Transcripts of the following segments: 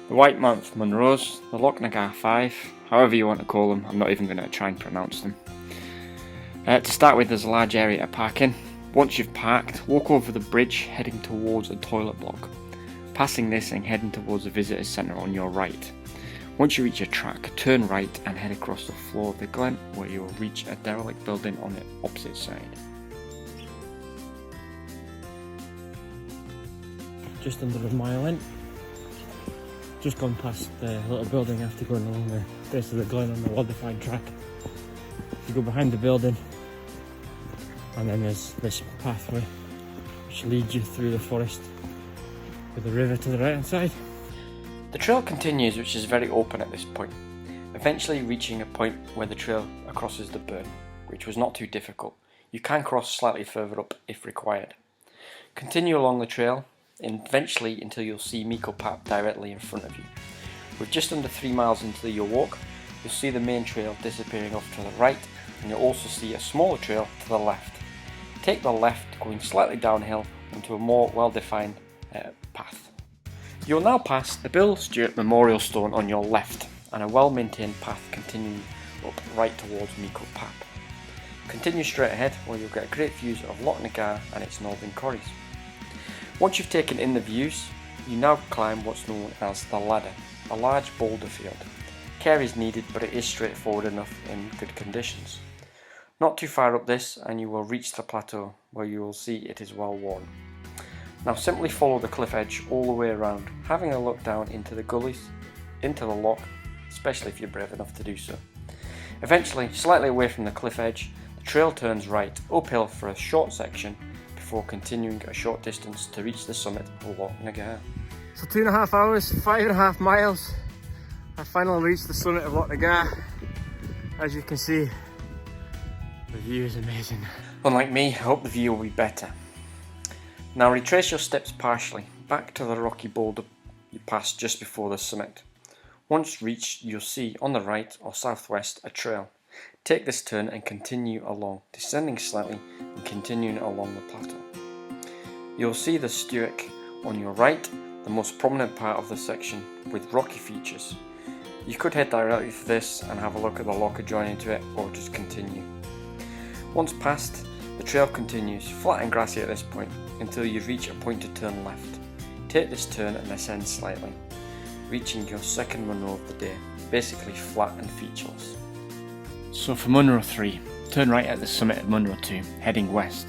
The White Month Munros, the Lochnagar 5, however you want to call them, I'm not even going to try and pronounce them. To start with, there's a large area to park in. Once you've parked, walk over the bridge heading towards a toilet block. Passing this and heading towards the visitors centre on your right. Once you reach a track, turn right and head across the floor of the glen where you will reach a derelict building on the opposite side. Just under a mile in, just gone past the little building after going along the base of the glen on the well-defined track. You go behind the building and then there's this pathway which leads you through the forest with the river to the right hand side. The trail continues, which is very open at this point, eventually reaching a point where the trail crosses the burn, which was not too difficult. You can cross slightly further up if required. Continue along the trail, eventually until you'll see Miko Pap directly in front of you. With just under 3 miles into your walk, you'll see the main trail disappearing off to the right, and you'll also see a smaller trail to the left. Take the left, going slightly downhill into a more well-defined path. You'll now pass the Bill Stewart Memorial Stone on your left and a well-maintained path continuing up right towards Miko Pap. Continue straight ahead where you'll get great views of Lochnagar and its northern corries. Once you've taken in the views, you now climb what's known as the ladder, a large boulder field. Care is needed, but it is straightforward enough in good conditions. Not too far up this and you will reach the plateau where you will see it is well worn. Now simply follow the cliff edge all the way around, having a look down into the gullies, into the loch, especially if you're brave enough to do so. Eventually, slightly away from the cliff edge, the trail turns right, uphill for a short section, before continuing a short distance to reach the summit of Lochnagar. So 2.5 hours, 5.5 miles, I finally reached the summit of Lochnagar. As you can see, the view is amazing. Unlike me, I hope the view will be better. Now retrace your steps partially, back to the rocky boulder you passed just before the summit. Once reached, you'll see on the right or southwest a trail. Take this turn and continue along, descending slightly and continuing along the plateau. You'll see the Stewart on your right, the most prominent part of the section with rocky features. You could head directly for this and have a look at the loch adjoining to it, or just continue. Once past, the trail continues, flat and grassy at this point, until you reach a point to turn left. Take this turn and ascend slightly, reaching your second Munro of the day, basically flat and featureless. So for Munro 3, turn right at the summit of Munro 2, heading west.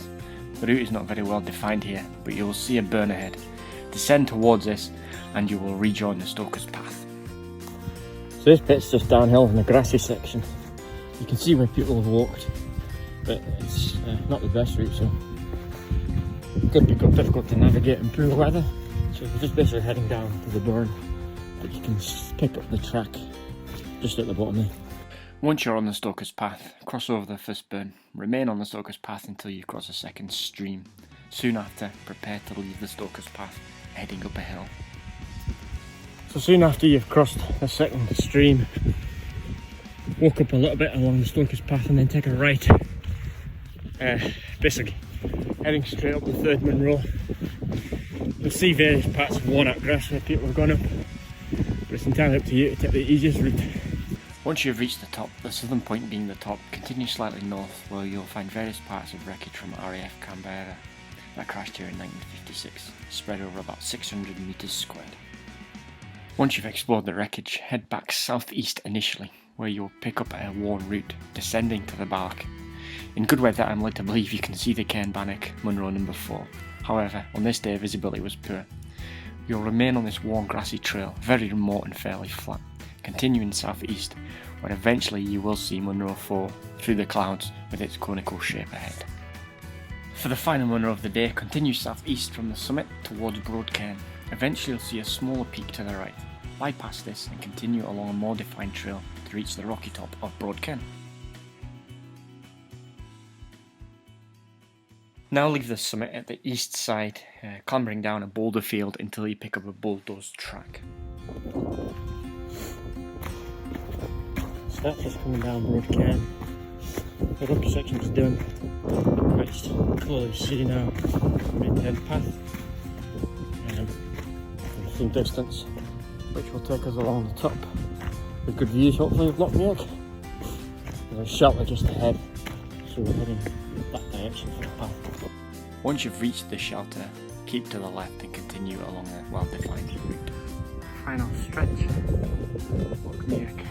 The route is not very well defined here, but you will see a burn ahead. Descend towards this and you will rejoin the Stoker's Path. So this bit's just downhill in the grassy section. You can see where people have walked, but it's not the best route, so it could become difficult to navigate in poor weather. So we're just basically heading down to the burn, but you can pick up the track just at the bottom there. Once you're on the Stoker's Path, cross over the first burn. Remain on the Stoker's Path until you cross a second stream. Soon after, prepare to leave the Stoker's Path, heading up a hill. So soon after you've crossed the second stream, walk up a little bit along the Stoker's Path and then take a right. Basically, heading straight up the third Munro. You'll see various parts of worn out grass where people have gone up, but it's entirely up to you to take the easiest route. Once you've reached the top, the southern point being the top, continue slightly north where you'll find various parts of wreckage from RAF Canberra that crashed here in 1956, spread over about 600 metres squared. Once you've explored the wreckage, head back southeast initially, where you'll pick up a worn route, descending to the Bannoch. In good weather, I'm led to believe you can see the Cairn Bannoch, Munro number 4. However, on this day visibility was poor. You'll remain on this worn grassy trail, very remote and fairly flat, continuing southeast, where eventually you will see Munro 4 through the clouds with its conical shape ahead. For the final Munro of the day, continue southeast from the summit towards Broad Cairn. Eventually you'll see a smaller peak to the right. Bypass this and continue along a more defined trail to reach the rocky top of Broad Cairn. Now leave the summit at the east side, clambering down a boulder field until you pick up a bulldozed track. So that's just coming down Broad Cairn. The rocky section is done. Quite clearly see now maintained path from some distance. which will take us along the top with good views hopefully of Loch Muick. There's a shelter just ahead, so we're heading that direction for the path. Once you've reached the shelter, keep to the left and continue along a well-defined route. Final stretch, Loch Muick.